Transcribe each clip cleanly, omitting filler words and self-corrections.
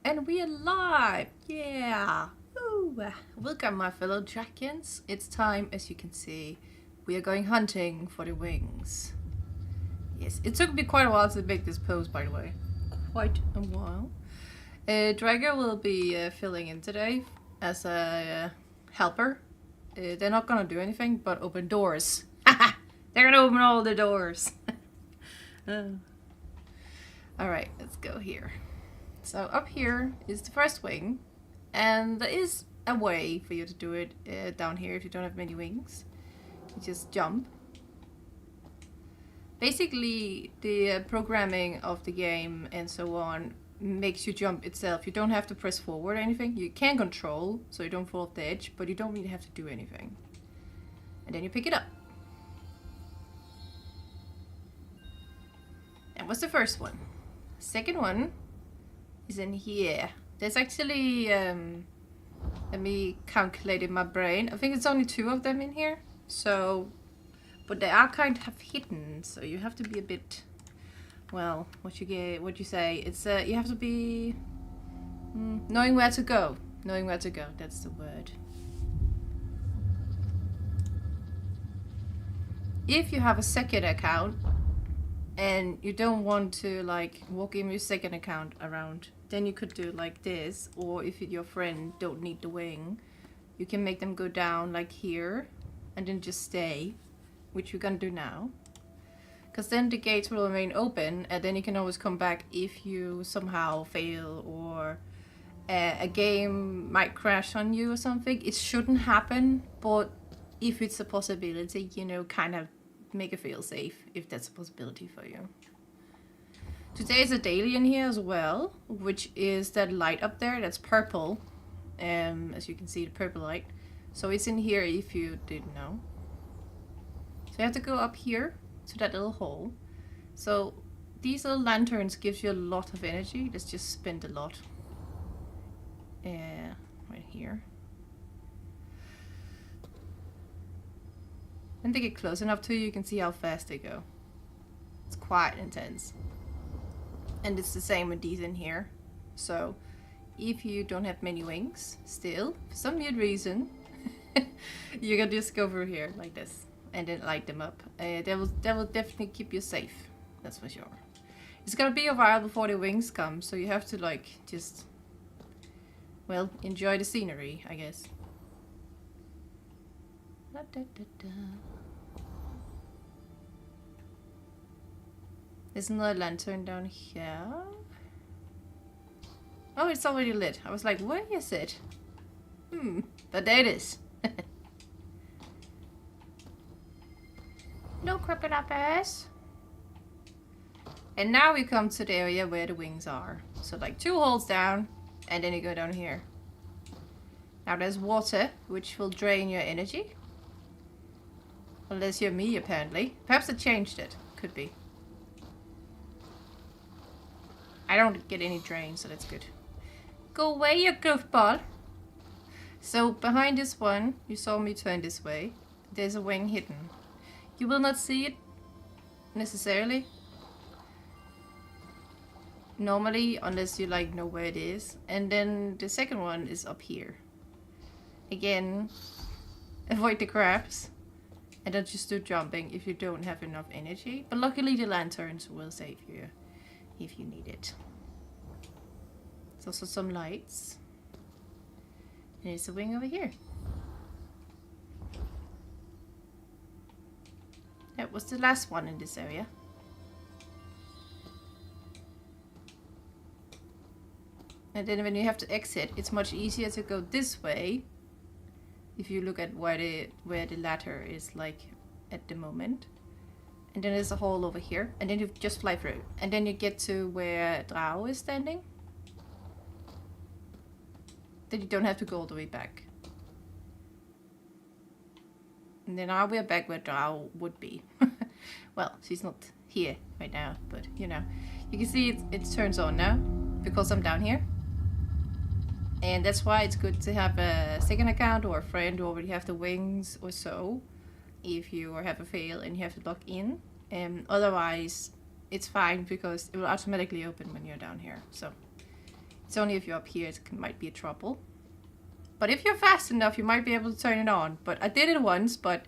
And we are live! Yeah! Ooh. Welcome my fellow dragons. It's time, as you can see. We are going hunting for the wings. Yes, it took me quite a while to make this pose, by the way. Quite a while. Drago will be filling in today as a helper. They're not gonna do anything but open doors. They're gonna open all the doors. Alright, let's go here. So up here is the first wing, and there is a way for you to do it down here if you don't have many wings. You just jump. Basically, the programming of the game and so on makes you jump itself. You don't have to press forward or anything. You can control so you don't fall off the edge, but you don't really have to do anything. And then you pick it up. That was the first one. Second one is in here. There's actually, let me calculate in my brain. I think it's only 2 of them in here. So, but they are kind of hidden, so you have to be a bit, well, what you say. It's you have to be knowing where to go. Knowing where to go. That's the word. If you have a second account and you don't want to like walk in your second account around, then you could do like this. Or if your friend don't need the wing, you can make them go down like here and then just stay, which we're gonna do now, because then the gates will remain open and then you can always come back if you somehow fail or a game might crash on you or something. It shouldn't happen, but if it's a possibility, you know, kind of make it feel safe if that's a possibility for you. Today is a daily in here as well, which is that light up there that's purple. As you can see, the purple light. So it's in here if you didn't know. So you have to go up here to that little hole. So these little lanterns gives you a lot of energy. Let's just spend a lot. Right here. When they get close enough to you, you can see how fast they go. It's quite intense. And it's the same with these in here. So if you don't have many wings still, for some weird reason, you can just go through here like this and then light them up. That will definitely keep you safe. That's for sure. It's gonna be a while before the wings come, so you have to like just, well, enjoy the scenery, I guess. Da, da, da, da. There's another lantern down here. Oh, it's already lit. I was like, where is it? But there it is. No creeping up ass. And now we come to the area where the wings are. So like 2 holes down, and then you go down here. Now there's water, which will drain your energy. Unless you're me, apparently. Perhaps I changed it. Could be. I don't get any drain, so that's good. Go away, you goofball. So behind this one, you saw me turn this way. There's a wing hidden. You will not see it necessarily. Normally, unless you like know where it is. And then the second one is up here. Again, avoid the crabs. And don't just do jumping if you don't have enough energy. But luckily the lanterns will save you if you need it. There's also some lights. And there's a wing over here. That was the last one in this area. And then when you have to exit, it's much easier to go this way. If you look at where the ladder is like at the moment. And then there's a hole over here. And then you just fly through. And then you get to where Drow is standing. Then you don't have to go all the way back. And then now we're back where Drow would be. Well, she's not here right now, but you know. You can see it turns on now. Because I'm down here. And that's why it's good to have a second account or a friend who already have the wings or so. If you have a fail and you have to log in. Otherwise, it's fine because it will automatically open when you're down here. So It's only if you're up here it might be a trouble. But if you're fast enough, you might be able to turn it on. But I did it once, but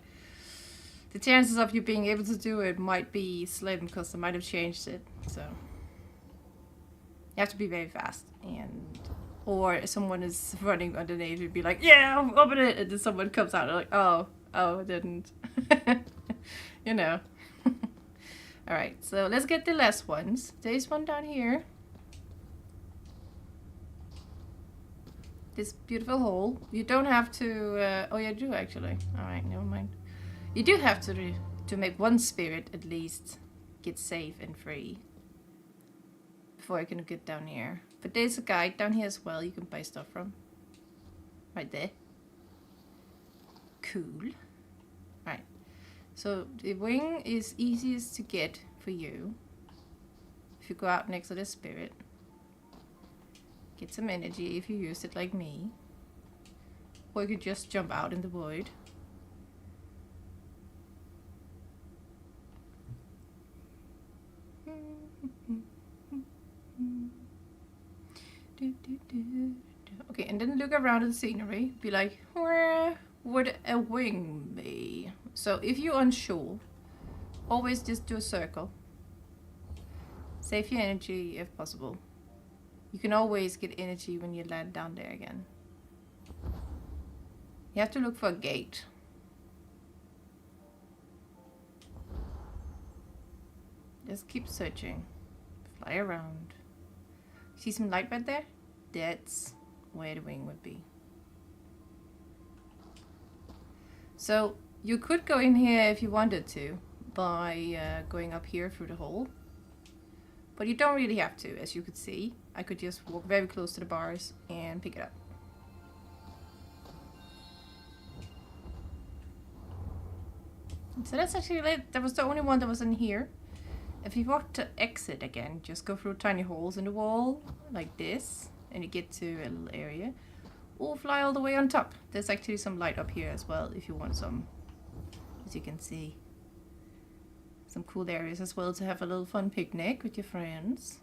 the chances of you being able to do it might be slim because they might have changed it. So you have to be very fast, and or someone is running underneath, you'd be like, yeah, open it, and then someone comes out and like, oh, I didn't. You know. Alright, so let's get the last ones. There's one down here. This beautiful hole. You don't have to, oh yeah, you do actually. Alright, never mind. You do have to make one spirit at least get safe and free before I can get down here. But there's a guide down here as well you can buy stuff from. Right there. Cool. Right. So the wing is easiest to get for you. If you go out next to the spirit. Get some energy if you use it like me. Or you could just jump out in the void. Okay, and then look around at the scenery. Be like, where would a wing be? So if you're unsure, always just do a circle. Save your energy if possible. You can always get energy when you land down there again. You have to look for a gate. Just keep searching. Fly around. See some light right there? That's where the wing would be. So you could go in here if you wanted to by going up here through the hole. But you don't really have to, as you could see. I could just walk very close to the bars and pick it up. So that's actually it. That was the only one that was in here. If you want to exit again, just go through tiny holes in the wall, like this, and you get to a little area. Or fly all the way on top. There's actually some light up here as well, if you want some, as you can see. Some cool areas as well to have a little fun picnic with your friends.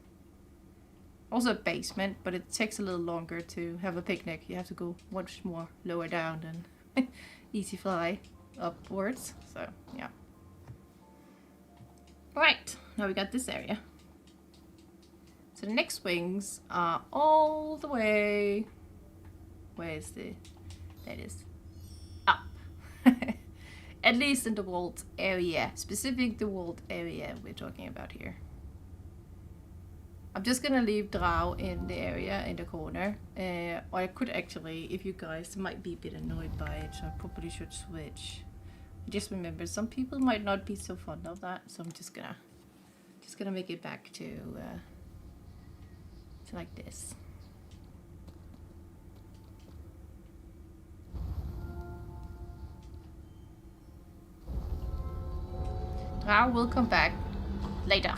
Also a basement, but it takes a little longer to have a picnic. You have to go much more lower down than easy fly upwards. So, yeah. Right, now we got this area. So the next wings are all the way... Where is the... There it is. Up. At least in the vault area. Specific the vault area we're talking about here. I'm just gonna leave Drow in the area in the corner. Or I could actually, if you guys might be a bit annoyed by it, so I probably should switch. Just remember, some people might not be so fond of that, so I'm just gonna make it back to like this. Drow will come back later.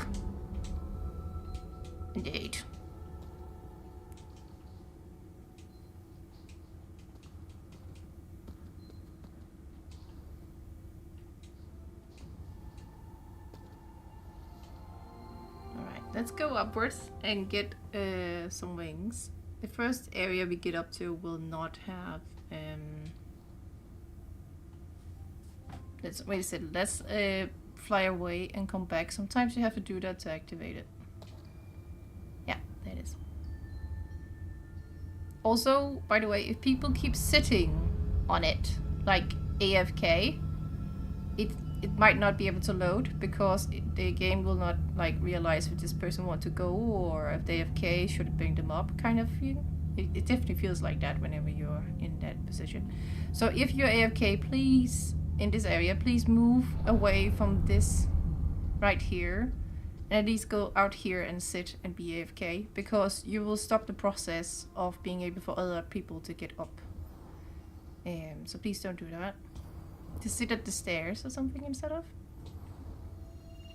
Indeed. Alright, let's go upwards and get some wings. The first area we get up to will not have let's wait a second, let's fly away and come back. Sometimes you have to do that to activate it. Yeah, there it is. Also, by the way, if people keep sitting on it, like AFK, it might not be able to load because the game will not like realize if this person wants to go or if they AFK, should it bring them up kind of feeling. It definitely feels like that whenever you're in that position. So if you're AFK, please, in this area, please move away from this right here and at least go out here and sit and be AFK, because you will stop the process of being able for other people to get up. So please don't do that. Just sit at the stairs or something instead of.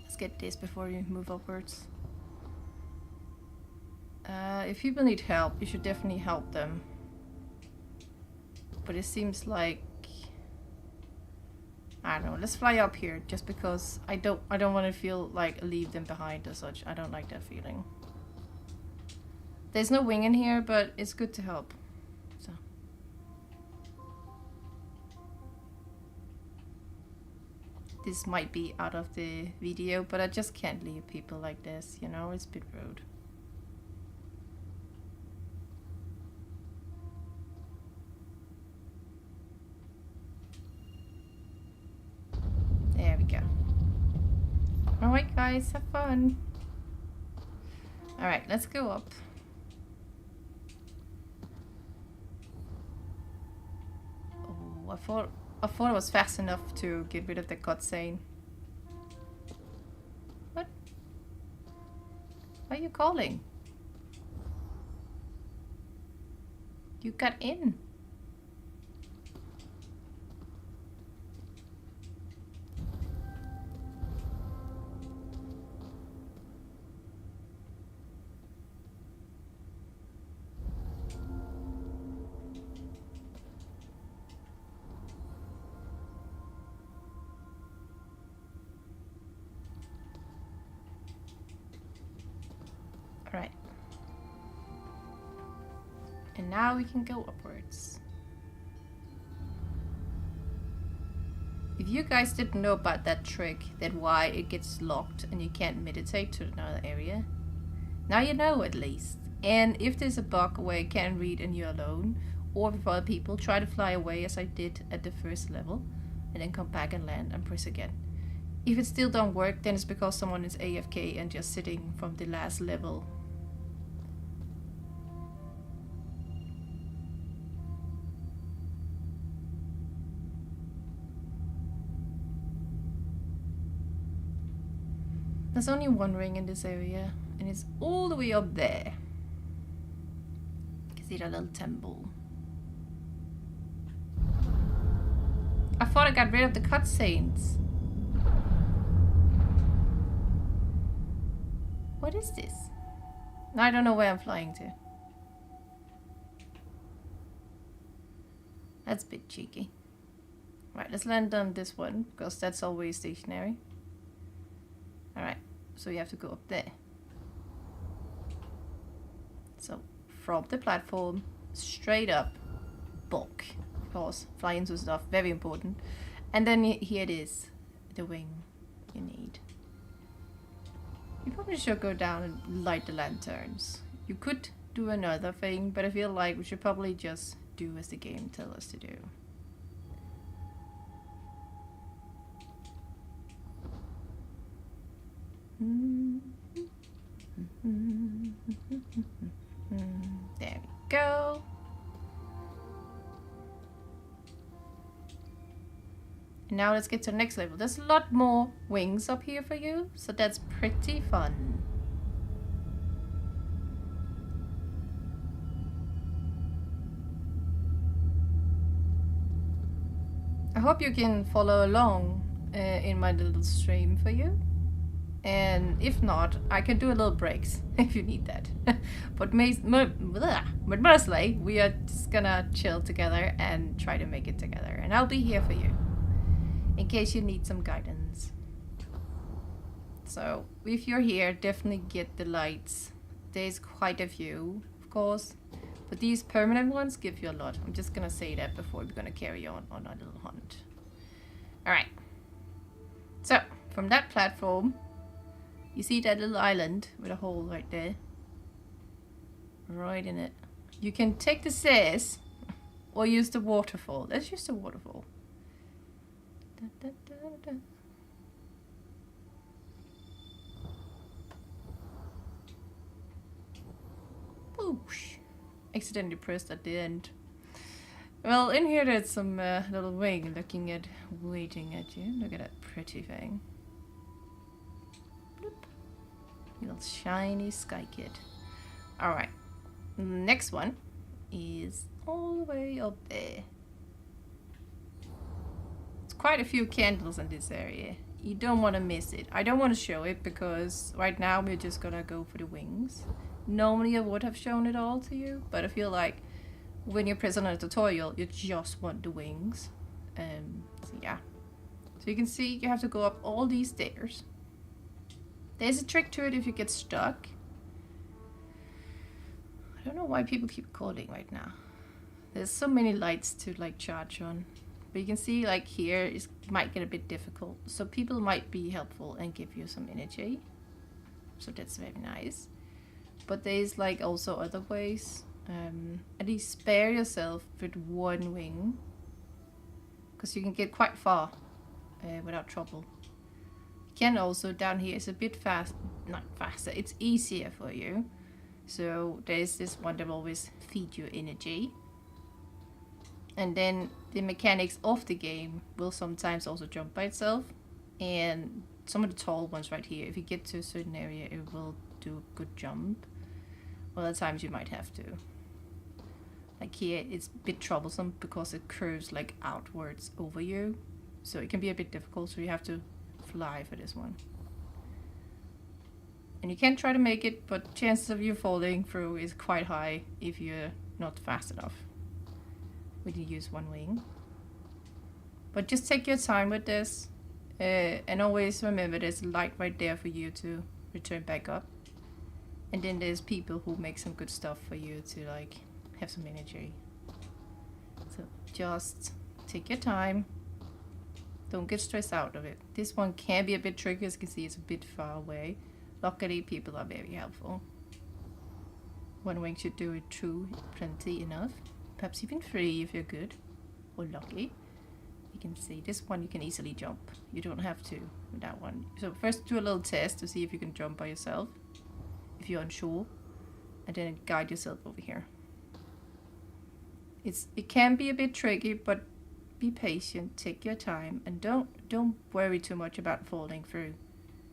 Let's get this before you move upwards. If people need help, you should definitely help them. But it seems like, I don't know, let's fly up here just because I don't want to feel like leave them behind or such. I don't like that feeling. There's no wing in here, but it's good to help. So. This might be out of the video, but I just can't leave people like this, you know, it's a bit rude. There we go. Alright guys, have fun. Alright, let's go up. Oh, I thought it was fast enough to get rid of the cutscene. What? Why are you calling? You got in. Alright. And now we can go upwards. If you guys didn't know about that trick, that why it gets locked and you can't meditate to another area, now you know at least. And if there's a bug where you can't read and you're alone, or with other people, try to fly away as I did at the first level, and then come back and land and press again. If it still don't work, then it's because someone is AFK and just sitting from the last level. There's only one ring in this area, and it's all the way up there. You can see that little temple. I thought I got rid of the cutscenes. What is this? I don't know where I'm flying to. That's a bit cheeky. Right, let's land on this one, because that's always stationary. Alright, so you have to go up there. So, from the platform, straight up, bulk. Of course, fly into stuff, very important. And then here it is, the wing you need. You probably should go down and light the lanterns. You could do another thing, but I feel like we should probably just do as the game tells us to do. There we go. And now let's get to the next level. There's a lot more wings up here for you, so that's pretty fun. I hope you can follow along in my little stream for you. And if not, I can do a little breaks if you need that. But mostly, we are just gonna chill together and try to make it together. And I'll be here for you, in case you need some guidance. So, if you're here, definitely get the lights. There's quite a few, of course. But these permanent ones give you a lot. I'm just gonna say that before we're gonna carry on our little hunt. Alright. So, from that platform, you see that little island with a hole right there? Right in it. You can take the stairs or use the waterfall. Let's use the waterfall. Da, da, da, da. Whoosh. Accidentally pressed at the end. Well, in here there's some little wing waiting at you. Look at that pretty thing. Little shiny sky kid. Alright. Next one is all the way up there. There's quite a few candles in this area. You don't want to miss it. I don't want to show it because right now we're just gonna go for the wings. Normally I would have shown it all to you, but I feel like when you're present on a tutorial, you just want the wings. So yeah. So you can see you have to go up all these stairs. There's a trick to it if you get stuck. I don't know why people keep calling right now. There's so many lights to like charge on. But you can see like here it might get a bit difficult. So people might be helpful and give you some energy. So that's very nice. But there's like also other ways. At least spare yourself with one wing. Because you can get quite far without trouble. You can also, down here, it's a bit not faster, it's easier for you. So there's this one that will always feed you energy. And then the mechanics of the game will sometimes also jump by itself. And some of the tall ones right here, if you get to a certain area, it will do a good jump. Other times you might have to. Like here, it's a bit troublesome because it curves like outwards over you. So it can be a bit difficult, so you have to fly for this one. And you can try to make it, but chances of you falling through is quite high if you're not fast enough when you use one wing. But just take your time with this, and always remember there's a light right there for you to return back up. And then there's people who make some good stuff for you to like have some energy. So just take your time. Don't get stressed out of it. This one can be a bit tricky, as you can see it's a bit far away. Luckily people are very helpful. One wing should do it through plenty enough. Perhaps even 3 if you're good or lucky. You can see this one you can easily jump. You don't have to with that one. So first do a little test to see if you can jump by yourself, if you're unsure, and then guide yourself over here. It can be a bit tricky, but be patient, take your time, and don't worry too much about falling through,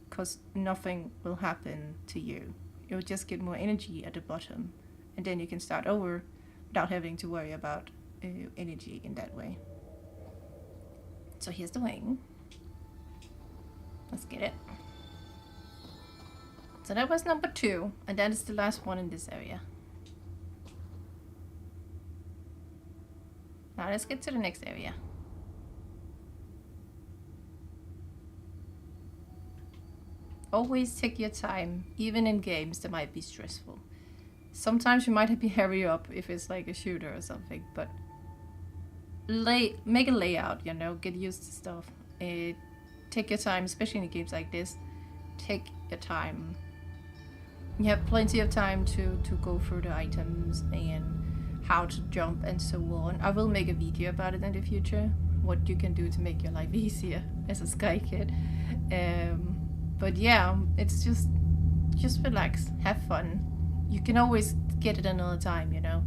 because nothing will happen to you. You'll just get more energy at the bottom, and then you can start over without having to worry about energy in that way. So here's the wing. Let's get it. So that was number 2, and that is the last one in this area. Now let's get to the next area. Always take your time, even in games that might be stressful. Sometimes you might have to hurry up if it's like a shooter or something, but make a layout, you know, get used to stuff. Take your time, especially in games like this. Take your time. You have plenty of time to go through the items and how to jump and so on. I will make a video about it in the future, what you can do to make your life easier as a Sky Kid. But yeah, it's just relax, have fun. You can always get it another time, you know.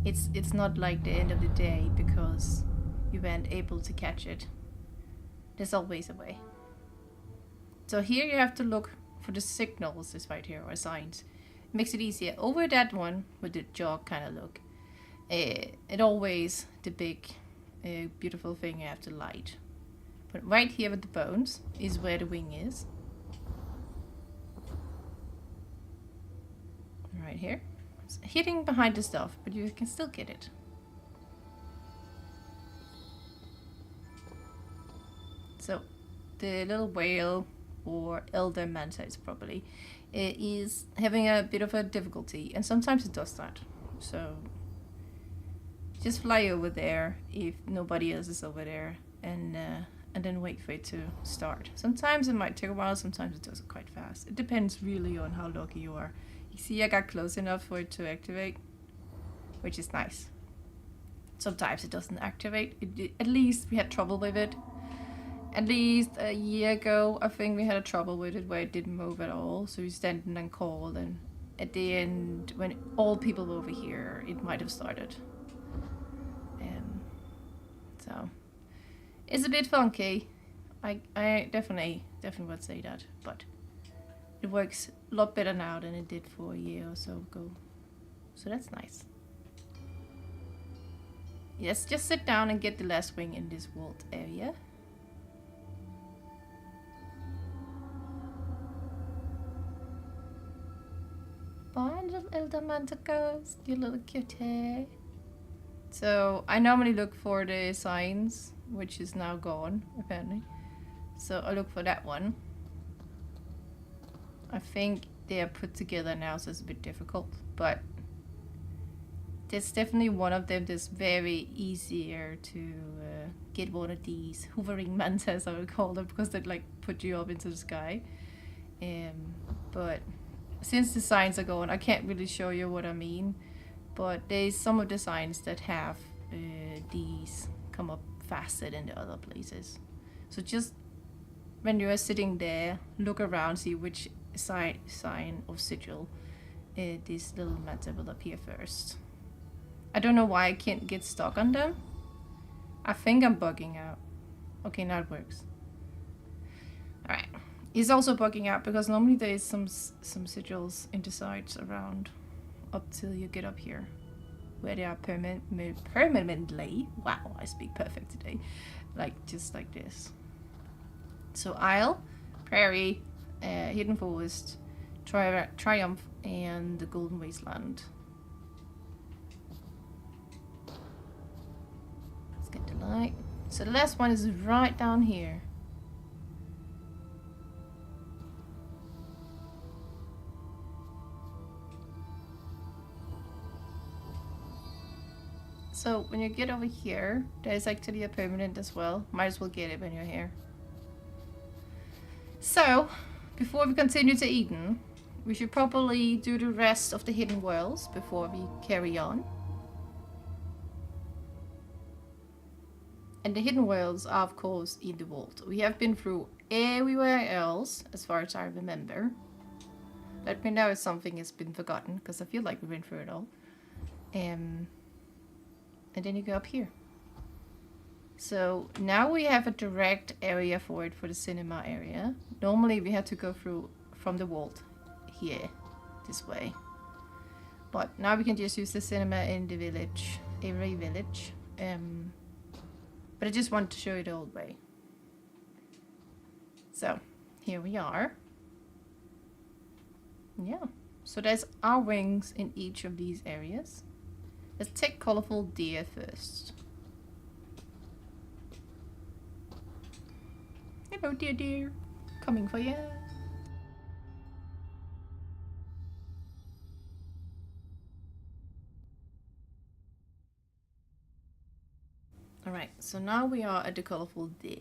It's not like the end of the day because you weren't able to catch it. There's always a way. So here you have to look for the signals, this right here, or signs. It makes it easier. Over that one with the jog kind of look, it always the big beautiful thing you have to light. But right here with the bones is where the wing is. Right here. It's hidden behind the stuff, but you can still get it. So the little whale, or elder manta is probably, it is having a bit of a difficulty, and sometimes it does that. So just fly over there if nobody else is over there, and then wait for it to start. Sometimes it might take a while, sometimes it does it quite fast. It depends really on how lucky you are. You see, I got close enough for it to activate, which is nice. Sometimes it doesn't activate. At least we had trouble with it. At least a year ago, I think we had a trouble with it where it didn't move at all. So we stand and call, and at the end, when all people were over here, it might have started. So it's a bit funky. I definitely would say that, but it works a lot better now than it did for a year or so ago. So that's nice. Yes, just sit down and get the last wing in this vault area. Bye, little elder manta ghost, you little cutie. So I normally look for the signs, which is now gone, apparently. So I look for that one. I think they are put together now, so it's a bit difficult, but There's definitely one of them that's very easier to get one of these hovering mantas, I would call them, because they like put you up into the sky. But since the signs are going, I can't really show you what I mean. But there's some of the signs that have these come up faster than the other places. So just when you are sitting there, look around, see which sign of sigil this little manta will appear first. I don't know why I can't get stuck on them. I think I'm bugging out. Okay, now it works. Alright. It's also bugging out because normally there is some sigils in the sides around up till you get up here, where they are permanently, wow, I speak perfect today, like just like this. So Isle, Prairie, Hidden Forest, Triumph, and the Golden Wasteland. Let's get the light. So the last one is right down here. So when you get over here, there's actually a permanent as well. Might as well get it when you're here. So, before we continue to Eden, we should probably do the rest of the hidden worlds before we carry on. And the hidden worlds are of course in the vault. We have been through everywhere else as far as I remember. Let me know if something has been forgotten, because I feel like we went through it all. And then you go up here. So now we have a direct area for it for the cinema area. Normally we had to go through from the vault here, this way. But now we can just use the cinema in the village, every village. But I just want to show you the old way. So here we are. Yeah, so there's our wings in each of these areas. Let's take colorful deer first. Hello, dear. Coming for you. Alright, so now we are at the colorful deer.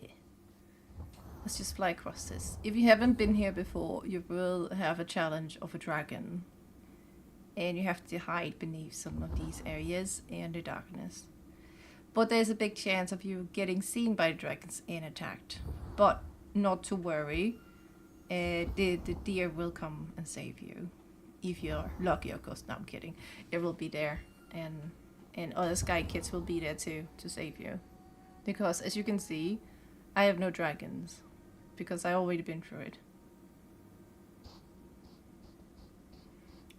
Let's just fly across this. If you haven't been here before, you will have a challenge of a dragon. And you have to hide beneath some of these areas in the darkness. But there's a big chance of you getting seen by the dragons and attacked. But not to worry, the deer will come and save you. If you're lucky, of course. No, I'm kidding. It will be there. And other sky kids will be there too to save you. Because as you can see, I have no dragons. Because I already been through it.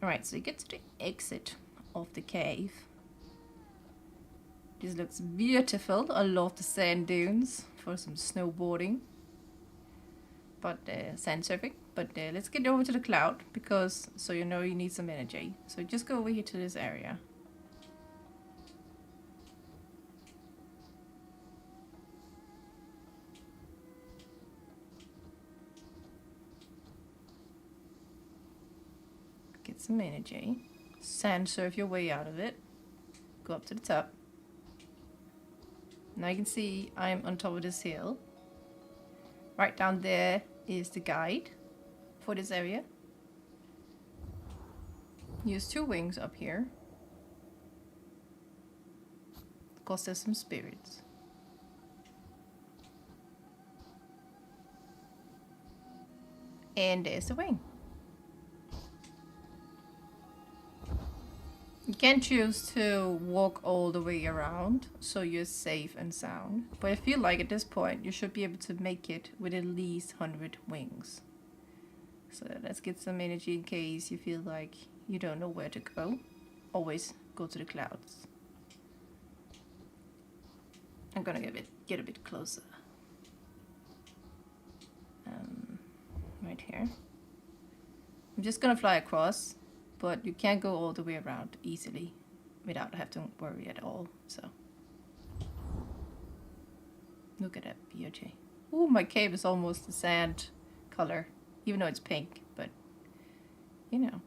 Alright, so you get to the exit of the cave. This looks beautiful. I love the sand dunes for some snowboarding. But sand surfing. But let's get over to the cloud, because so you know you need some energy. So just go over here to this area. Get some energy. Sand surf your way out of it. Go up to the top. Now you can see I'm on top of this hill. Right down there is the guide for this area. Use 2 wings up here. Of course there's some spirits. And there's the wing. You can choose to walk all the way around, so you're safe and sound. But I feel like at this point, you should be able to make it with at least 100 wings. So let's get some energy in case you feel like you don't know where to go. Always go to the clouds. I'm gonna get a bit closer. Right here. I'm just gonna fly across. But you can't go all the way around easily without having to worry at all. So look at that beauty. Oh, my cave is almost the sand color, even though it's pink. But you know,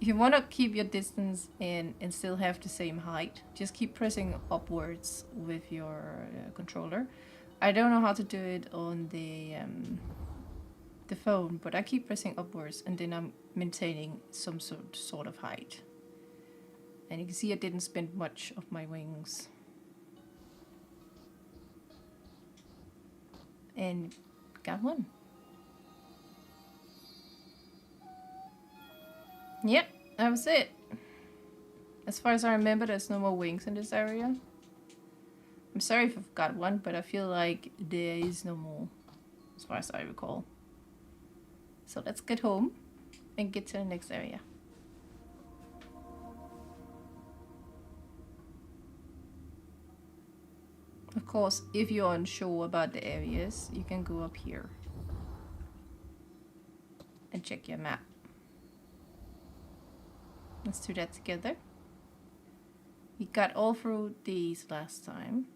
if you want to keep your distance and still have the same height, just keep pressing upwards with your controller. I don't know how to do it on the phone, but I keep pressing upwards and then I'm maintaining some sort of height. And you can see I didn't spend much of my wings. And got one. Yep, that was it. As far as I remember, there's no more wings in this area. I'm sorry if I've got one, but I feel like there is no more, as far as I recall. So let's get home and get to the next area. Of course, if you're unsure about the areas, you can go up here and check your map. Let's do that together. We got all through these last time.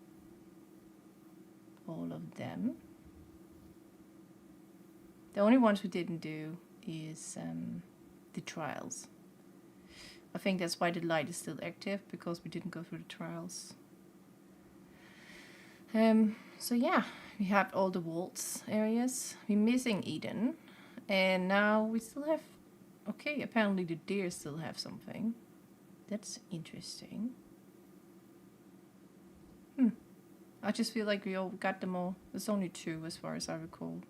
All of them. The only ones we didn't do is the trials. I think that's why the light is still active, because we didn't go through the trials. So yeah, we have all the waltz areas. We're missing Eden. And now we still have... Okay, apparently the deer still have something. That's interesting. I just feel like we all got them all. There's only 2 as far as I recall.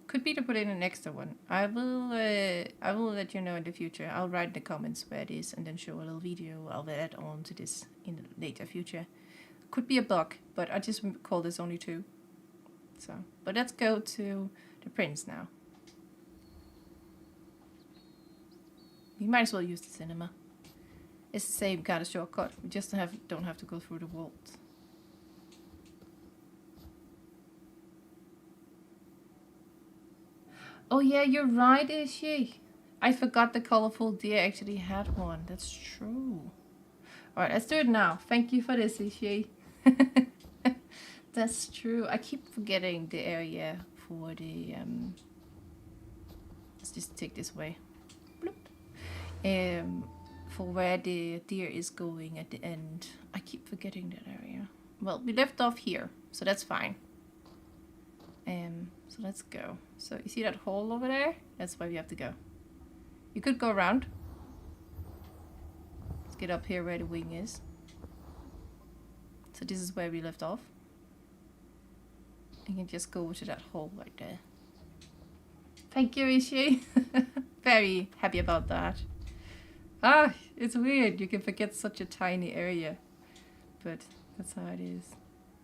Could be to put in an extra one. I will let you know in the future. I'll write in the comments where it is and then show a little video. I'll add on to this in the later future. Could be a bug, but I just call this only 2. So, but let's go to the prince now. You might as well use the cinema. It's the same kind of shortcut. We just don't have to go through the vault. Oh yeah, you're right, Ishi. I forgot the colorful deer actually had one. That's true. Alright, let's do it now. Thank you for this, Ishi. That's true. I keep forgetting the area for the... Let's just take this way. Bloop. For where the deer is going at the end. I keep forgetting that area. Well, we left off here, so that's fine. So let's go. So you see that hole over there? That's where we have to go. You could go around. Let's get up here where the wing is. So this is where we left off. You can just go to that hole right there. Thank you, Ishi. Very happy about that. Ah, it's weird. You can forget such a tiny area. But that's how it is.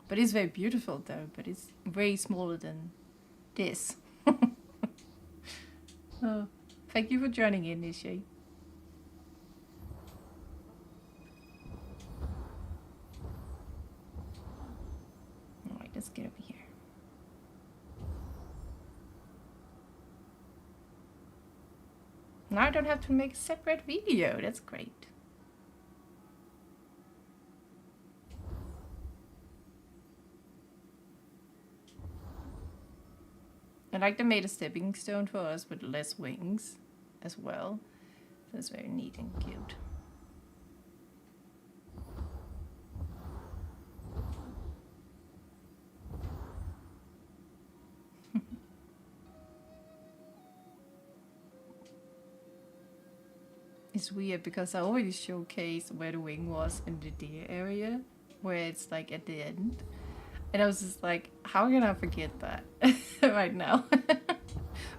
But it's very beautiful though. But it's way smaller than this. Oh, thank you for joining in, Ishi. Alright, let's get over here. Now I don't have to make a separate video. That's great. I like they made a stepping stone for us with less wings as well. That's very neat and cute. It's weird because I already showcased where the wing was in the deer area, where it's like at the end. And I was just like, how can I forget that right now? But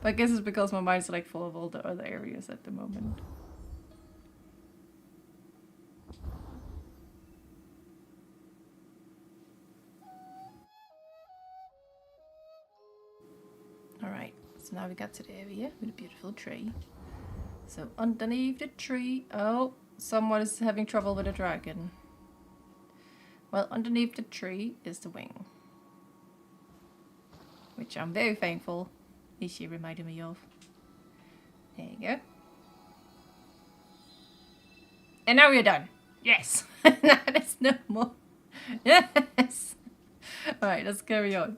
I guess it's because my mind's like full of all the other areas at the moment. Alright, so now we got to the area with a beautiful tree. So underneath the tree, oh, someone is having trouble with a dragon. Well, underneath the tree is the wing. Which I'm very thankful Ishi reminded me of. There you go. And now we're done. Yes! Now there's no more. Yes! Alright, let's carry on.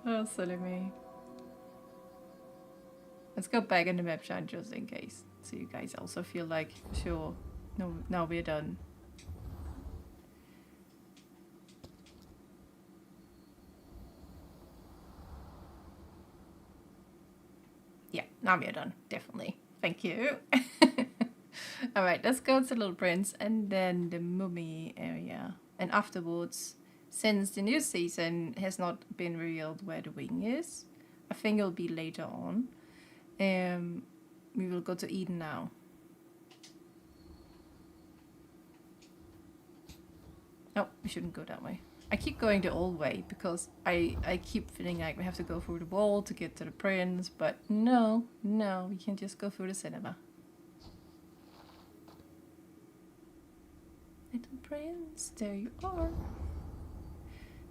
Oh, silly me. Let's go back in the map shine just in case. So you guys also feel like, sure, no, now we're done. Yeah, now we're done, definitely. Thank you. Alright, let's go to Little Prince and then the mummy area. And afterwards, since the new season has not been revealed where the wing is, I think it'll be later on. We will go to Eden now. No, we shouldn't go that way. I keep going the old way because I keep feeling like we have to go through the wall to get to the prince, but no, we can just go through the cinema. Little prince, there you are.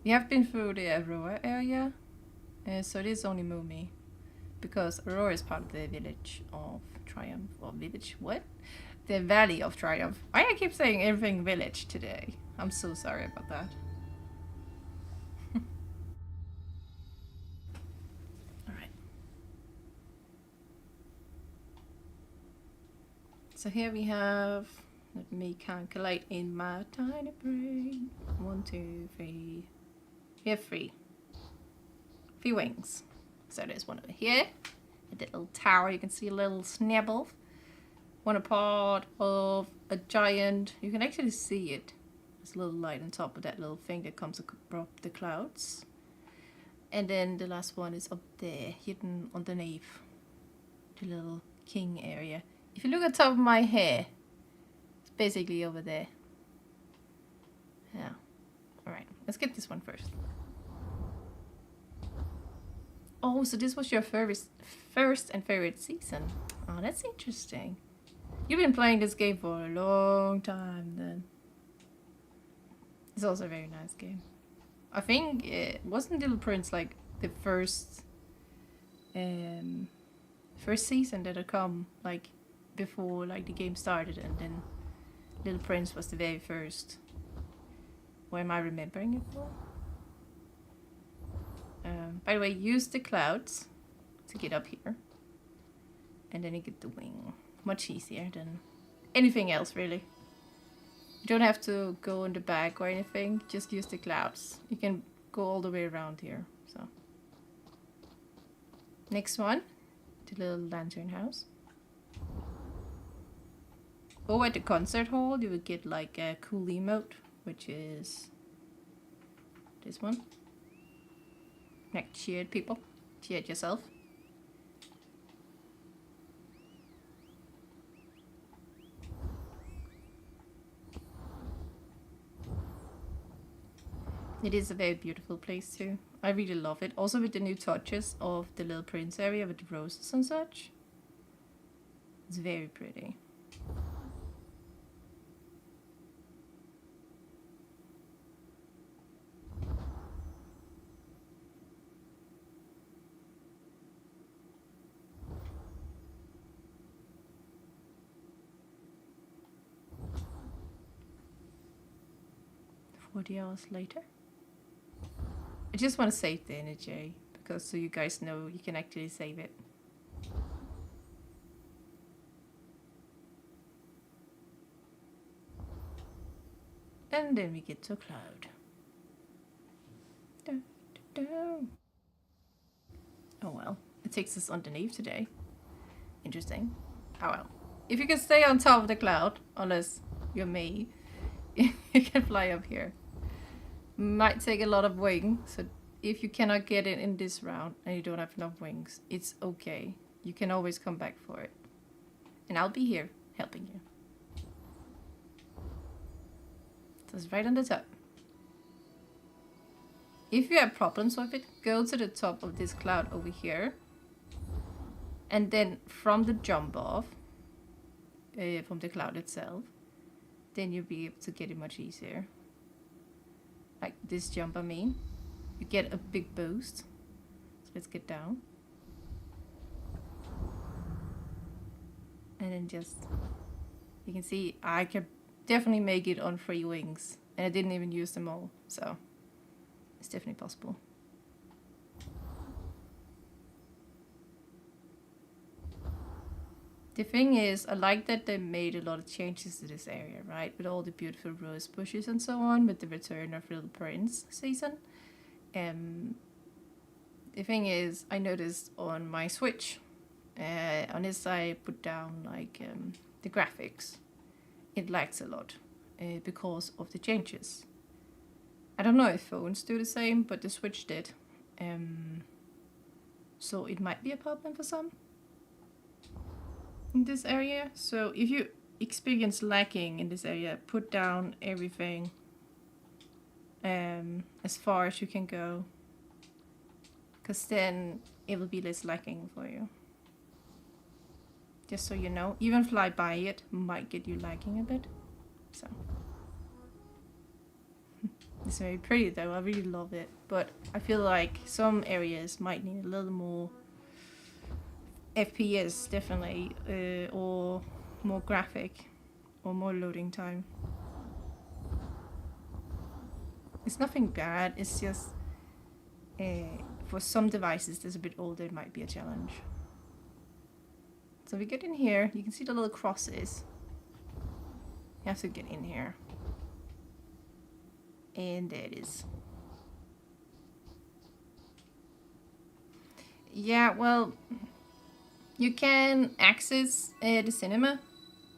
We have been through the Aurora area, so it is only Mummy, because Aurora is part of the village of Triumph, or village, what? The Valley of Triumph. Why I keep saying everything village today? I'm so sorry about that. Alright. So here we have, let me calculate in my tiny brain. 1, 2, 3. We have 3. 3 wings. So there's one over here. At that little tower, you can see a little snabble. One a part of a giant. You can actually see it. There's a little light on top of that little thing that comes above the clouds. And then the last one is up there, hidden underneath the little king area. If you look at the top of my hair, it's basically over there. Yeah. Alright, let's get this one first. Oh, so this was your first and favorite season. Oh, that's interesting. You've been playing this game for a long time then. It's also a very nice game. I think it wasn't Little Prince like the first season that had come like before like the game started, and then Little Prince was the very first. Or am I remembering it wrong? By the way, use the clouds to get up here. And then you get the wing. Much easier than anything else, really. You don't have to go in the back or anything. Just use the clouds. You can go all the way around here. So, next one. The little lantern house. Oh, at the concert hall, you would get like a cool emote, which is this one. Like cheer at people. Cheer at yourself. It is a very beautiful place too. I really love it. Also with the new touches of the Little Prince area with the roses and such. It's very pretty. Hours later. I just want to save the energy because so you guys know you can actually save it. And then we get to a cloud. Da, da, da. Oh well, it takes us underneath today. Interesting. Oh well. If you can stay on top of the cloud, unless you're me, you can fly up here. Might take a lot of wing, so if you cannot get it in this round and you don't have enough wings, it's okay. You can always come back for it. And I'll be here helping you. So it's right on the top. If you have problems with it, go to the top of this cloud over here. And then from the jump off, from the cloud itself, then you'll be able to get it much easier. Like this jump, I mean. You get a big boost. So let's get down. And then just, you can see I can definitely make it on 3 wings. And I didn't even use them all, so it's definitely possible. The thing is, I like that they made a lot of changes to this area, right? With all the beautiful rose bushes and so on, with the return of Little Prince season. The thing is, I noticed on my Switch, on this I put down like the graphics. It lags a lot because of the changes. I don't know if phones do the same, but the Switch did. So it might be a problem for some in this area. So if you experience lagging in this area, put down everything as far as you can go, because then it will be less lagging for you. Just so you know, even fly by it might get you lagging a bit. So it's very pretty though, I really love it, but I feel like some areas might need a little more FPS definitely, or more graphic, or more loading time. It's nothing bad, it's just for some devices that's a bit older it might be a challenge. So we get in here, you can see the little crosses. You have to get in here. And there it is. Yeah, well, you can access the cinema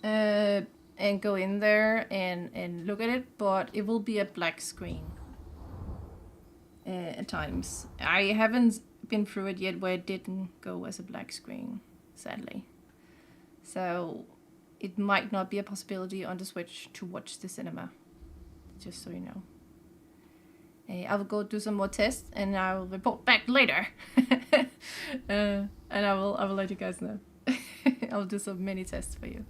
and go in there and look at it, but it will be a black screen at times. I haven't been through it yet where it didn't go as a black screen, sadly. So it might not be a possibility on the Switch to watch the cinema, just so you know. I will go do some more tests and I will report back later. And I will let you guys know. I'll do some mini tests for you.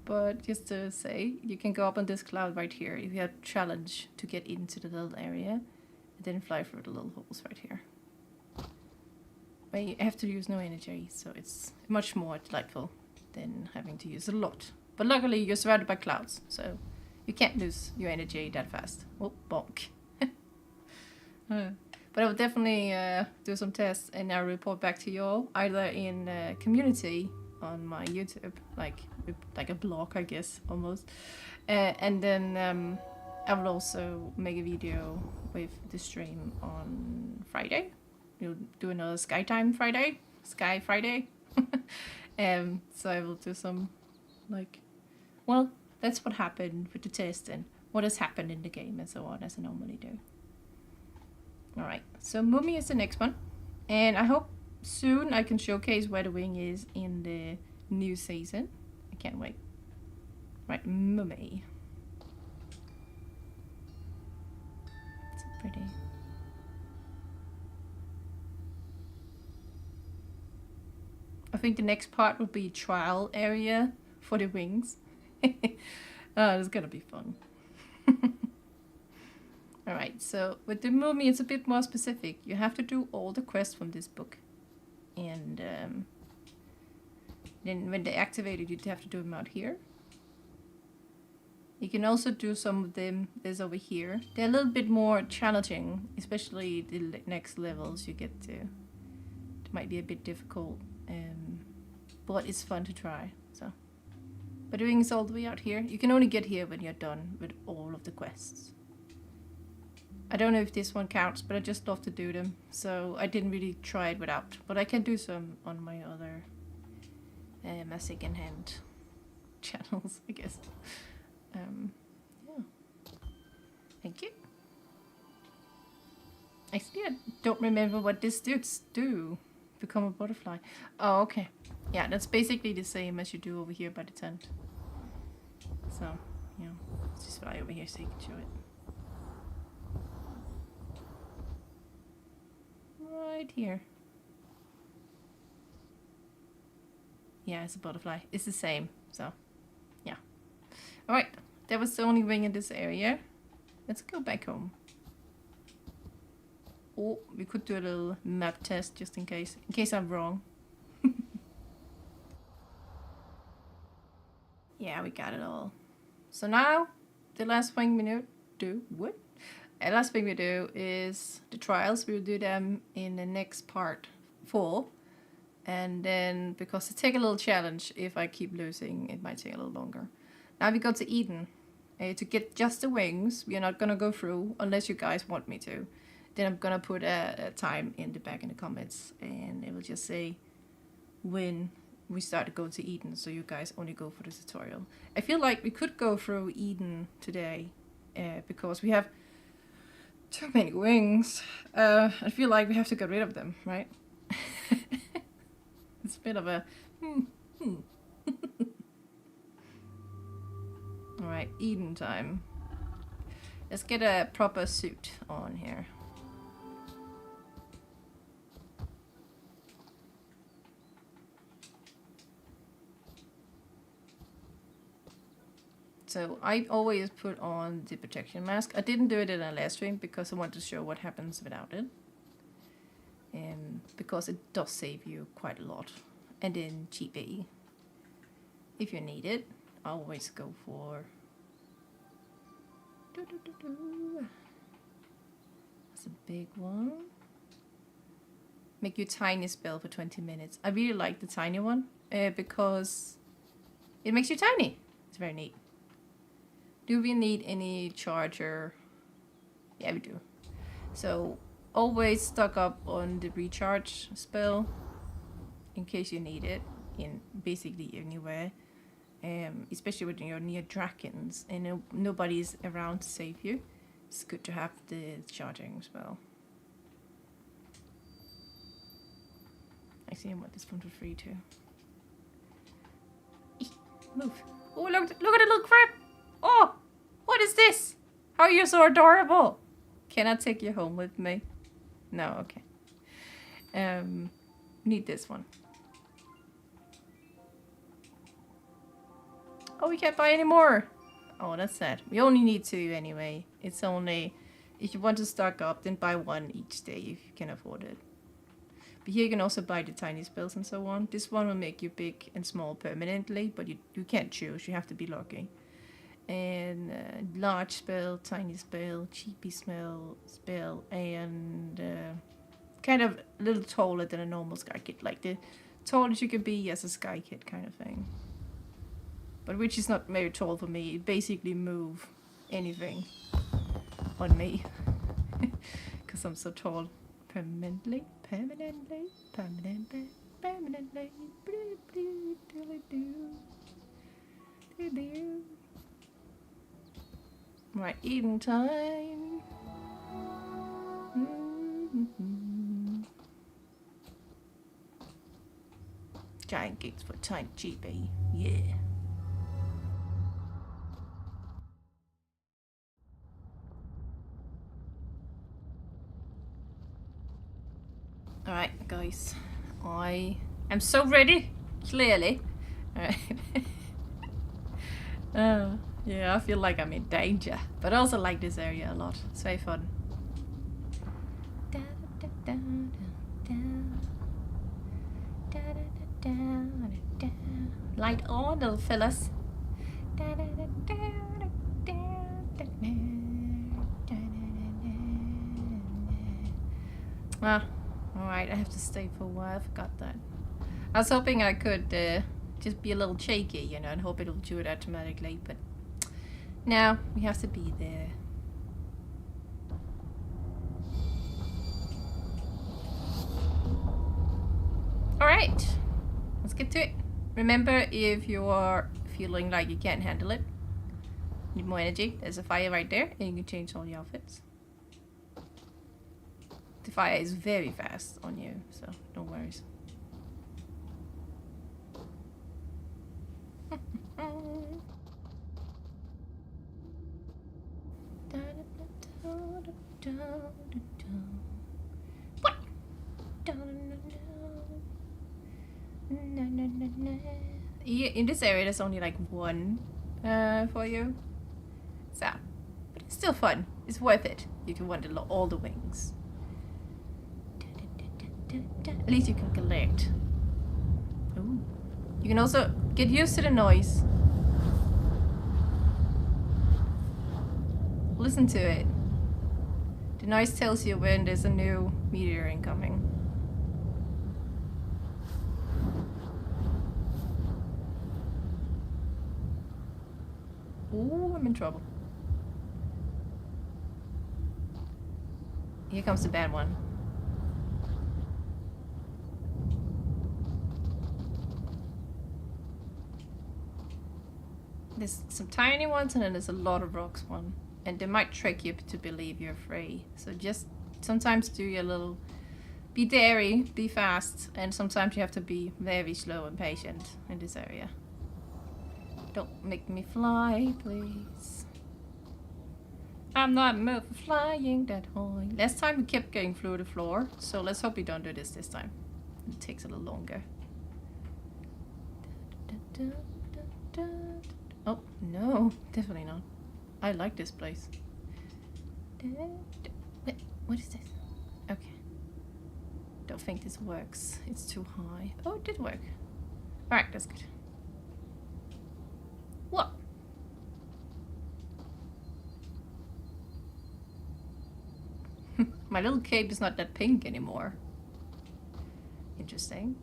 But just to say, you can go up on this cloud right here if you have challenge to get into the little area and then fly through the little holes right here. But you have to use no energy, so it's much more delightful than having to use a lot. But luckily you're surrounded by clouds, so you can't lose your energy that fast. Oh, bonk. But I will definitely do some tests and I'll report back to you all, either in community on my YouTube, like a blog, I guess, almost. And then I will also make a video with the stream on Friday. We'll do another Sky Friday. So I will do some, like, well, that's what happened with the test and what has happened in the game and so on, as I normally do. Alright, so Mummy is the next one. And I hope soon I can showcase where the wing is in the new season. I can't wait. Right, Mummy. So pretty. I think the next part will be trial area for the wings. It's gonna be fun. Alright, so with the Mummy it's a bit more specific. You have to do all the quests from this book. And then when they're activated you have to do them out here. You can also do some of them, there's over here. They're a little bit more challenging, especially the next levels you get to. It might be a bit difficult, but it's fun to try. So, but doing this all the way out here, you can only get here when you're done with all of the quests. I don't know if this one counts, but I just love to do them, so I didn't really try it without. But I can do some on my other my second hand channels, I guess. Yeah. Thank you. Actually, I don't remember what these dudes do. Become a butterfly. Oh, okay. Yeah, that's basically the same as you do over here by the tent. So, yeah. Let's just fly over here so you can show it. Right here. Yeah, it's a butterfly. It's the same, so yeah. Alright, that was the only wing in this area. Let's go back home. Oh, we could do a little map test just in case I'm wrong. Yeah, we got it all. So now, the last thing we do, what? The last thing we do is the trials. We'll do them in the next part 4. And then, because it take a little challenge, if I keep losing, it might take a little longer. Now we go to Eden. To get just the wings, we are not gonna go through, unless you guys want me to. Then I'm gonna put a time in the back in the comments, and it will just say when we start to go to Eden, so you guys only go for the tutorial. I feel like we could go through Eden today, because we have too many wings. I feel like we have to get rid of them, right? It's a bit of a Alright, Eden time. Let's get a proper suit on here. So I always put on the protection mask. I didn't do it in a last stream because I wanted to show what happens without it. Because it does save you quite a lot. And then GB, if you need it, I always go for that's a big one. Make your tiny spell for 20 minutes. I really like the tiny one because it makes you tiny. It's very neat. Do we need any charger? Yeah, we do. So always stock up on the recharge spell in case you need it in basically anywhere. Especially when you're near dragons and nobody's around to save you. It's good to have the charging spell. Actually, I want this one for free too. Move. Oh, look at the little crab. Oh, what is this? How are you so adorable? Can I take you home with me? No, okay. Need this one. Oh, we can't buy any more. Oh, that's sad. We only need 2 anyway. It's only, if you want to stock up, then buy 1 each day if you can afford it. But here you can also buy the tiny spells and so on. This one will make you big and small permanently, but you can't choose. You have to be lucky. And large spell, tiny spell, cheapy spell, and kind of a little taller than a normal sky kit. Like the tallest you can be as a sky kit kind of thing. But which is not very tall for me. It basically move anything on me. Because I'm so tall. Permanently. Right, Eden time. Giant gates for tiny GB. Yeah. Alright, guys. I am so ready. Clearly. Alright. Yeah, I feel like I'm in danger. But I also like this area a lot. It's very fun. Light on, little fellas. Ah, alright, I have to stay for a while. I forgot that. I was hoping I could just be a little cheeky, you know, and hope it'll do it automatically, but no, we have to be there. Alright, let's get to it. Remember, if you are feeling like you can't handle it, need more energy, there's a fire right there, and you can change all your outfits. The fire is very fast on you, so no worries. What? In this area, there's only like 1 for you. So, but it's still fun. It's worth it if you want all the wings. At least you can collect. Ooh. You can also get used to the noise. Listen to it. The noise tells you when there's a new meteor incoming. Oh, I'm in trouble. Here comes the bad one. There's some tiny ones and then there's a lot of rocks one. And they might trick you to believe you're free. So just sometimes do your little... Be daring, be fast, and sometimes you have to be very slow and patient in this area. Don't make me fly, please. I'm not meant for flying that high. Last time we kept going through the floor, so let's hope we don't do this time. It takes a little longer. Oh, no, definitely not. I like this place. Wait, what is this? Okay. Don't think this works. It's too high. Oh, it did work. Alright, that's good. What? My little cape is not that pink anymore. Interesting.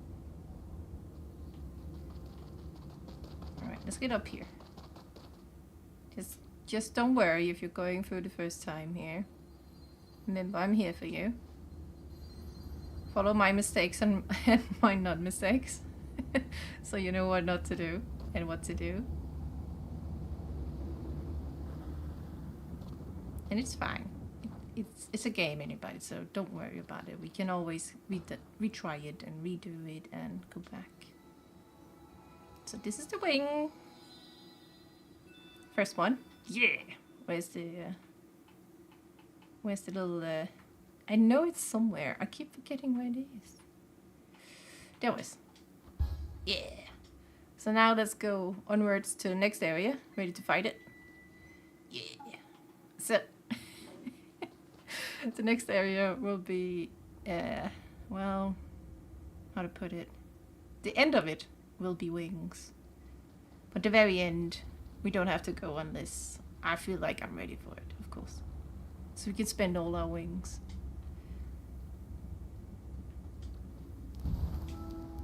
Alright, let's get up here. Just don't worry if you're going through the first time here. Remember, I'm here for you. Follow my mistakes and my not mistakes. So you know what not to do and what to do. And it's fine. It's a game, anybody, so don't worry about it. We can always retry it and redo it and go back. So this is the wing. First one. Yeah! Where's the little... I know it's somewhere. I keep forgetting where it is. There it was. Yeah! So now let's go onwards to the next area. Ready to fight it? Yeah! So... the next area will be... well... how to put it? The end of it will be wings. But the very end, we don't have to go unless I feel like I'm ready for it, of course. So we can spend all our wings.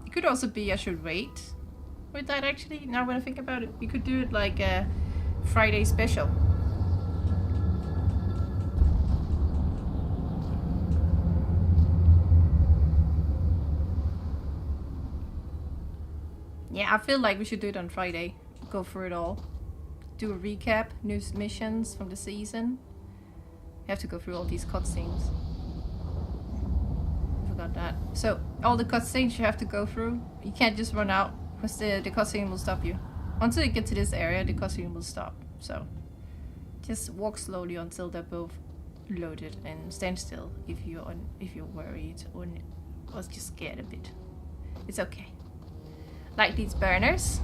It could also be I should wait with that actually. Now when I think about it, we could do it like a Friday special. Yeah, I feel like we should do it on Friday. Go through it all. Do a recap, new missions from the season. You have to go through all these cutscenes. I forgot that. So, all the cutscenes you have to go through. You can't just run out, because the cutscene will stop you. Until you get to this area, the cutscene will stop. So, just walk slowly until they're both loaded and stand still if you're worried or just scared a bit. It's okay. Like these burners.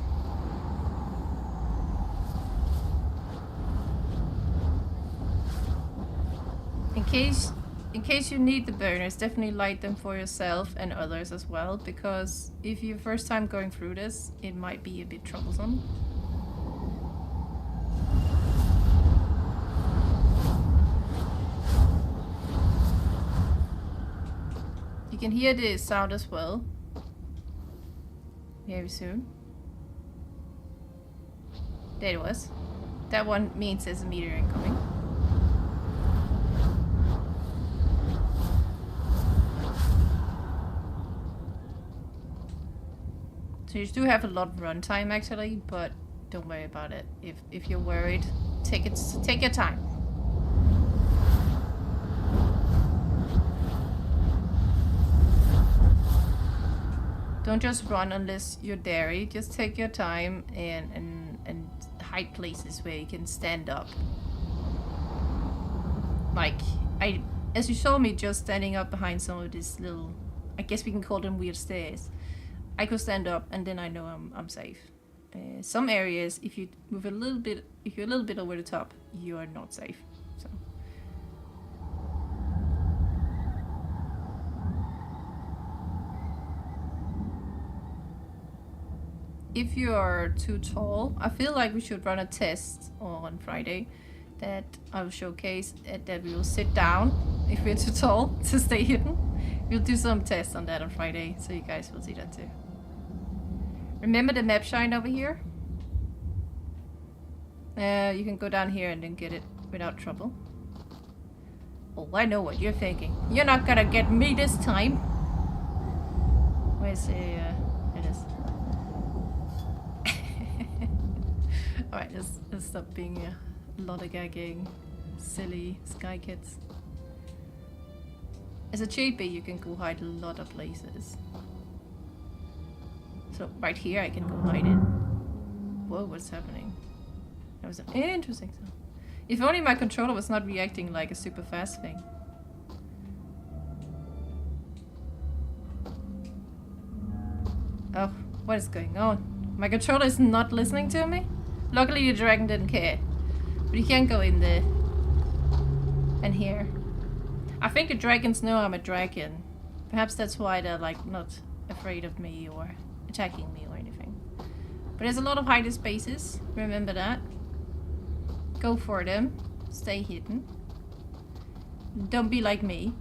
In case you need the burners, definitely light them for yourself and others as well, because if you're first time going through this, it might be a bit troublesome. You can hear the sound as well. Very soon. There it was. That one means there's a meteor incoming. So you do have a lot of runtime actually, but don't worry about it. If you're worried, take your time. Don't just run unless you're daring. Just take your time and hide places where you can stand up. Like as you saw me just standing up behind some of these little, I guess we can call them weird stairs. I could stand up and then I know I'm safe. Some areas, if you move a little bit, if you're a little bit over the top, you are not safe. So. If you are too tall, I feel like we should run a test on Friday that I will showcase that we will sit down if we're too tall to stay hidden. We'll do some tests on that on Friday, so you guys will see that too. Remember the map shine over here? You can go down here and then get it without trouble. Oh, I know what you're thinking. You're not gonna get me this time. Where's the, it is. Alright, let's stop being a lollygagging, silly sky kids. As a chibi, you can go hide a lot of places. So right here I can go hide in. Whoa, what's happening? That was an interesting sound. If only my controller was not reacting like a super fast thing. Oh, what is going on? My controller is not listening to me? Luckily the dragon didn't care. But you can't go in there. And here. I think the dragons know I'm a dragon. Perhaps that's why they're like not afraid of me or attacking me or anything. But there's a lot of hiding spaces. Remember that. Go for them. Stay hidden. Don't be like me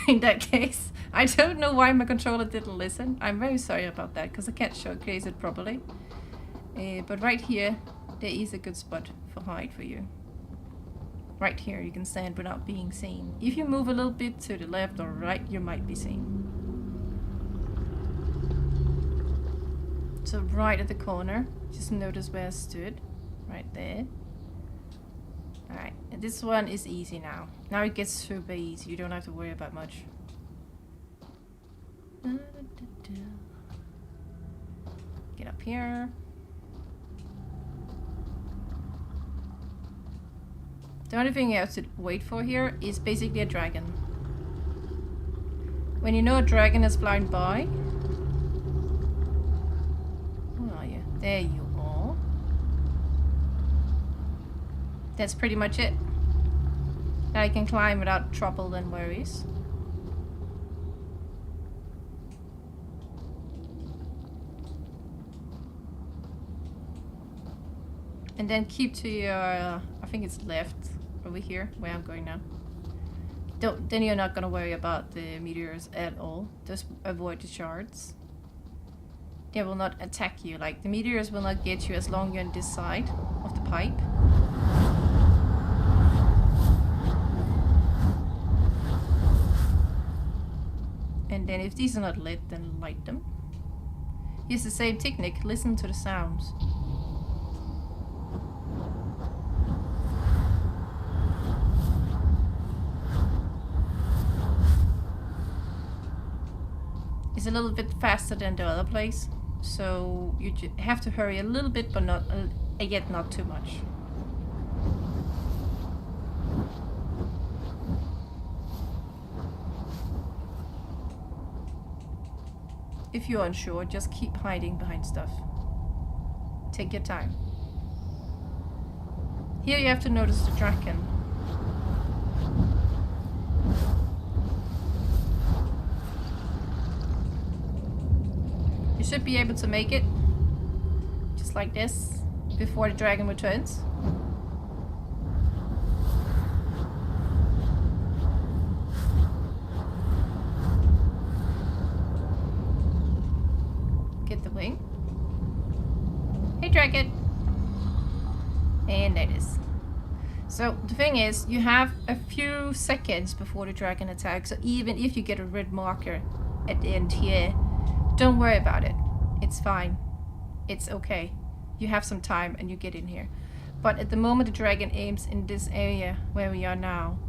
in that case. I don't know why my controller didn't listen. I'm very sorry about that because I can't showcase it properly. But right here, there is a good spot for hide for you. Right here, you can stand without being seen. If you move a little bit to the left or right, you might be seen. So right at the corner, just notice where I stood. Right there. Alright, and this one is easy now. Now it gets super easy, you don't have to worry about much. Get up here. The only thing you have to wait for here is basically a dragon. When you know a dragon is flying by... Where are you? There you are. That's pretty much it. Now I can climb without trouble and worries. And then keep to your, I think it's left over here, where I'm going now. Then you're not gonna worry about the meteors at all. Just avoid the shards. They will not attack you. Like, the meteors will not get you as long as you're on this side of the pipe. And then if these are not lit, then light them. Use the same technique. Listen to the sounds. It's a little bit faster than the other place, so you have to hurry a little bit, but not yet not too much. If you're unsure, just keep hiding behind stuff. Take your time. Here you have to notice the dragon. You should be able to make it, just like this, before the dragon returns. Get the wing. Hey dragon! And there it is. So the thing is, you have a few seconds before the dragon attacks, so even if you get a red marker at the end here, don't worry about it. It's fine. It's okay. You have some time and you get in here. But at the moment the dragon aims in this area where we are now,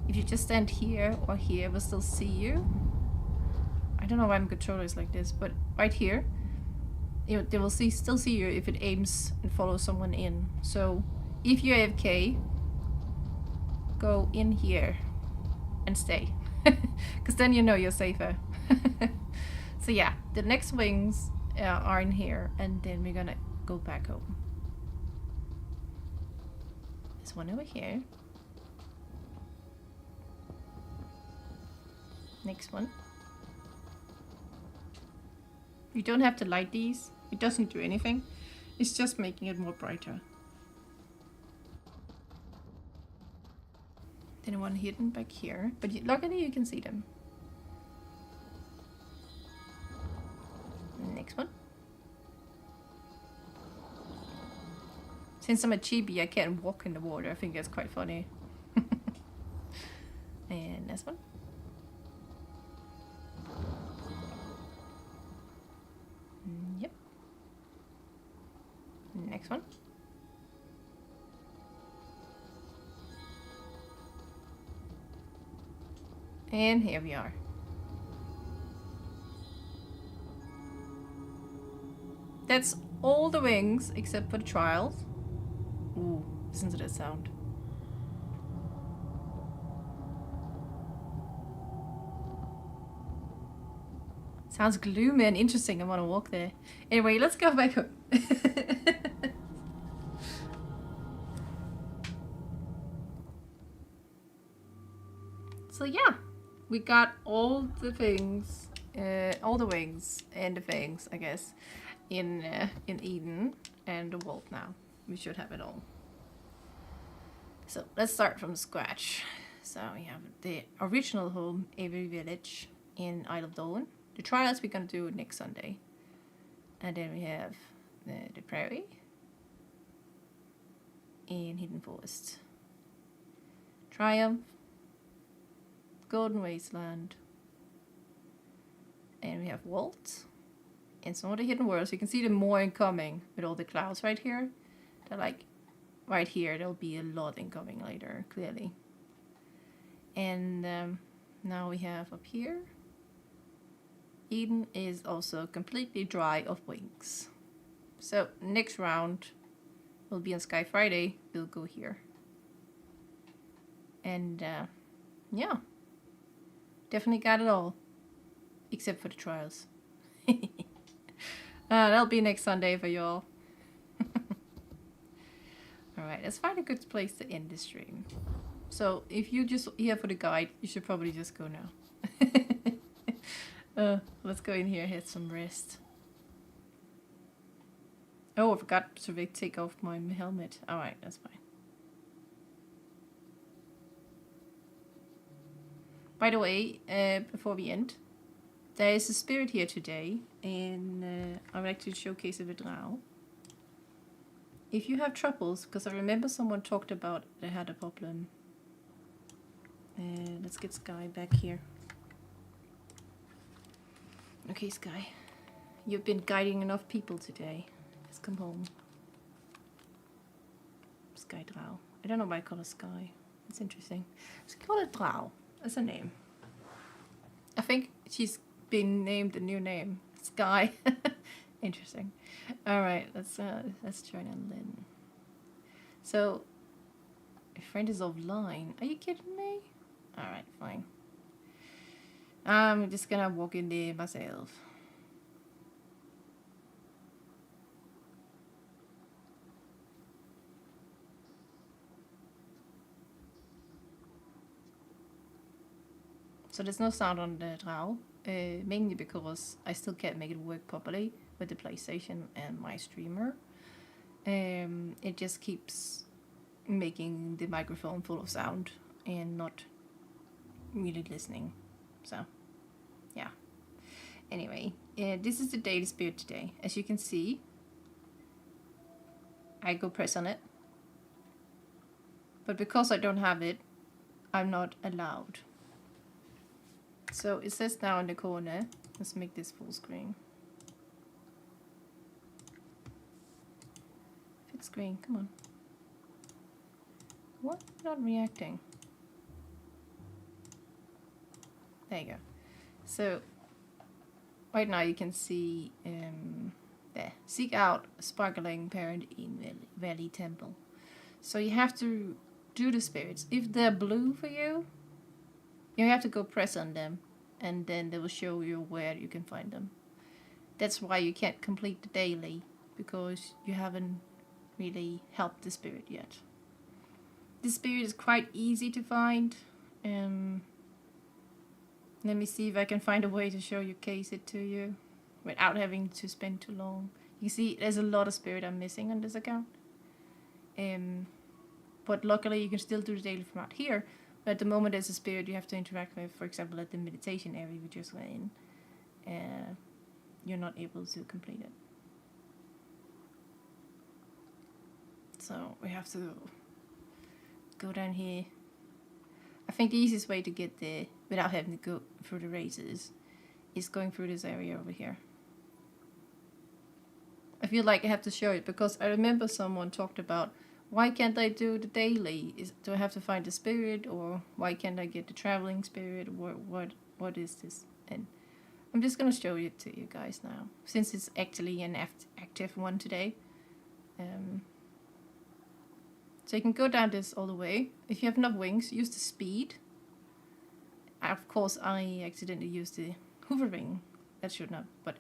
if you just stand here or here, we'll still see you. I don't know why my controller is like this, but right here, they will still see you if it aims and follows someone in. So if you're AFK, go in here and stay. Because then you know you're safer. So yeah, the next wings are in here, and then we're gonna go back home. There's one over here. Next one. You don't have to light these. It doesn't do anything. It's just making it more brighter. Then one hidden back here, but luckily you can see them. Next one. Since I'm a chibi, I can't walk in the water. I think that's quite funny. And this one. Yep. Next one. And here we are. That's all the wings except for the trials. Ooh, listen to that sound. Sounds gloomy and interesting. I want to walk there. Anyway, let's go back home. So yeah, we got all the things, all the wings and the things, I guess, in Eden and the vault now. We should have it all. So let's start from scratch. So we have the original home, Avery Village in Isle of Dawn. The trials we're gonna do next Sunday. And then we have the prairie in Hidden Forest. Triumph. Golden Wasteland. And we have Walt. And some of the hidden worlds. You can see the more incoming with all the clouds right here. They're like right here. There'll be a lot incoming later, clearly. And now we have up here. Eden is also completely dry of wings. So next round will be on Sky Friday. We'll go here. And yeah. Definitely got it all. Except for the trials. That'll be next Sunday for y'all. Alright, let's find a good place to end this stream. So, if you just here for the guide, you should probably just go now. Let's go in here and have some rest. Oh, I forgot to take off my helmet. Alright, that's fine. By the way, before we end, there is a spirit here today, and I would like to showcase it with now. If you have troubles, because I remember someone talked about they had a problem. Let's get Sky back here. Okay, Sky. You've been guiding enough people today. Let's come home. Sky Drow. I don't know why I call her Sky. It's interesting. Let's call it Drow. That's her name. I think she's been named a new name. Sky. Interesting. Alright, let's join on Linn. So, a friend is offline. Are you kidding me? Alright, fine. I'm just gonna walk in there myself. So there's no sound on the Drow, mainly because I still can't make it work properly with the PlayStation and my streamer. It just keeps making the microphone full of sound and not really listening. So, yeah. Anyway, this is the daily spirit today. As you can see, I go press on it. But because I don't have it, I'm not allowed. So it says now in the corner, let's make this full screen. Fit screen, come on. What? Not reacting. There you go. So right now you can see there. Seek out a sparkling parent in Valley Temple. So you have to do the spirits. If they're blue for you, you have to go press on them, and then they will show you where you can find them. That's why you can't complete the daily, because you haven't really helped the spirit yet. The spirit is quite easy to find. Let me see if I can find a way to show you, case it to you, without having to spend too long. You see, there's a lot of spirit I'm missing on this account. But luckily you can still do the daily from out here. But at the moment there's a spirit you have to interact with, for example at the meditation area we just went in. You're not able to complete it. So we have to go down here. I think the easiest way to get there without having to go through the races is going through this area over here. I feel like I have to show it because I remember someone talked about, why can't I do the daily? Do I have to find the spirit, or why can't I get the traveling spirit? What is this? And I'm just gonna show it to you guys now, since it's actually an active one today. So you can go down this all the way. If you have enough wings, use the speed. Of course, I accidentally used the hovering. That should not, but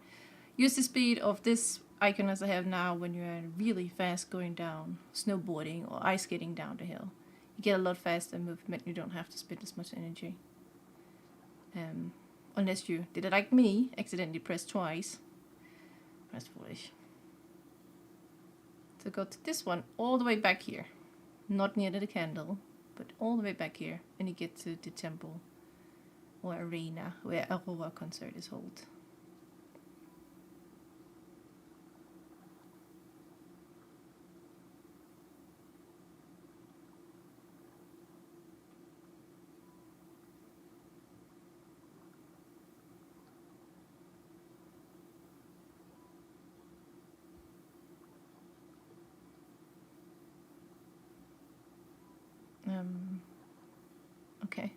use the speed of this icon as I have now when you're really fast going down, snowboarding or ice skating down the hill. You get a lot faster movement, you don't have to spend as much energy. Unless you did it like me, accidentally press twice. That's foolish. So go to this one all the way back here. Not near the candle, but all the way back here, and you get to the temple or arena where Aurora concert is held. Okay.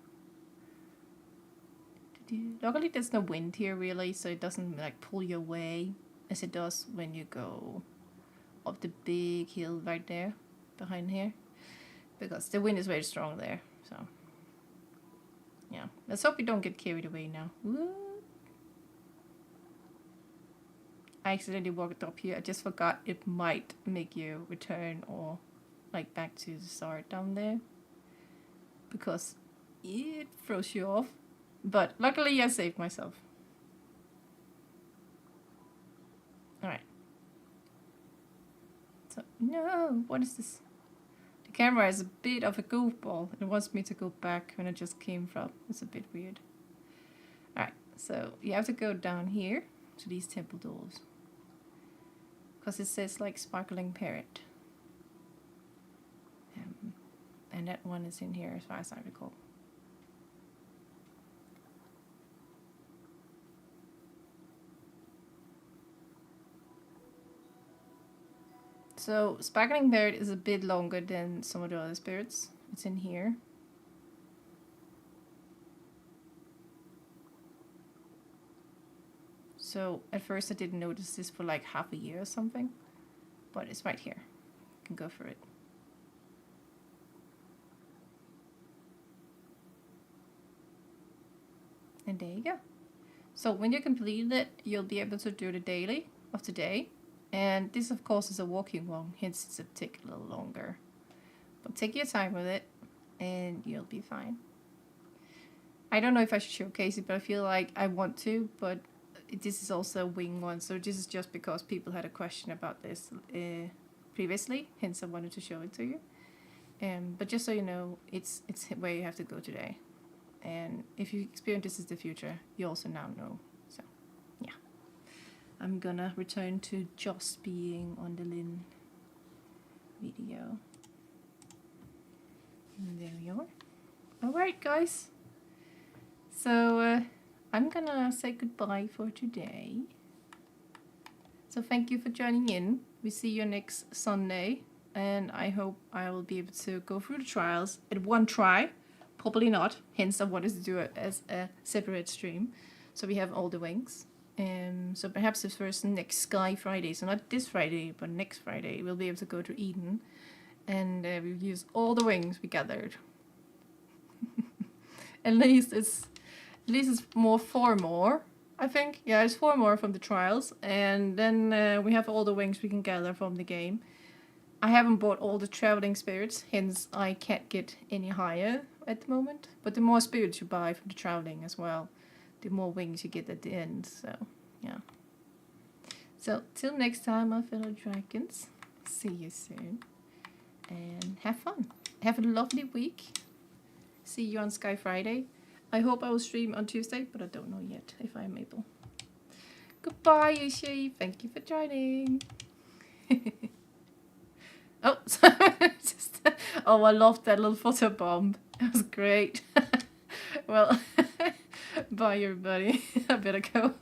Luckily there's no wind here really, so it doesn't like pull you away as it does when you go up the big hill right there behind here, because the wind is very strong there. So yeah, let's hope we don't get carried away now. Woo. I accidentally walked up here. I just forgot it might make you return or like back to the start down there, because it throws you off. But luckily I saved myself. Alright. So, no, what is this? The camera is a bit of a goofball. It wants me to go back when I just came from. It's a bit weird. Alright, so you have to go down here to these temple doors, because it says like sparkling parrot. And that one is in here as far as I recall. So sparkling parrot is a bit longer than some of the other spirits. It's in here. So at first I didn't notice this for like half a year or something, but it's right here. You can go for it. And there you go. So when you complete it, you'll be able to do the daily of today. And this of course is a walking one, hence it's a take a little longer. But take your time with it and you'll be fine. I don't know if I should showcase it, but I feel like I want to, but this is also a wing one, so this is just because people had a question about this previously, hence I wanted to show it to you. But just so you know, it's where you have to go today. And if you experience this in the future, you also now know. So, yeah. I'm gonna return to just being on the Linn video. And there we are. Alright, guys. So, I'm gonna say goodbye for today. So, thank you for joining in. We see you next Sunday. And I hope I will be able to go through the trials at one try. Probably not, hence I wanted to do it as a separate stream, so we have all the wings. So perhaps the first next Sky Friday, so not this Friday, but next Friday, we'll be able to go to Eden, and we'll use all the wings we gathered. At least it's four more, I think. Yeah, it's 4 more from the trials, and then we have all the wings we can gather from the game. I haven't bought all the traveling spirits, hence I can't get any higher at the moment. But the more spirits you buy from the traveling as well, the more wings you get at the end. So, yeah. So, till next time, my fellow dragons. See you soon. And have fun. Have a lovely week. See you on Sky Friday. I hope I will stream on Tuesday, but I don't know yet if I'm able. Goodbye, Yoshi. Thank you for joining. Oh, sorry. Oh, I loved that little photobomb. It was great. Well, bye everybody. I better go.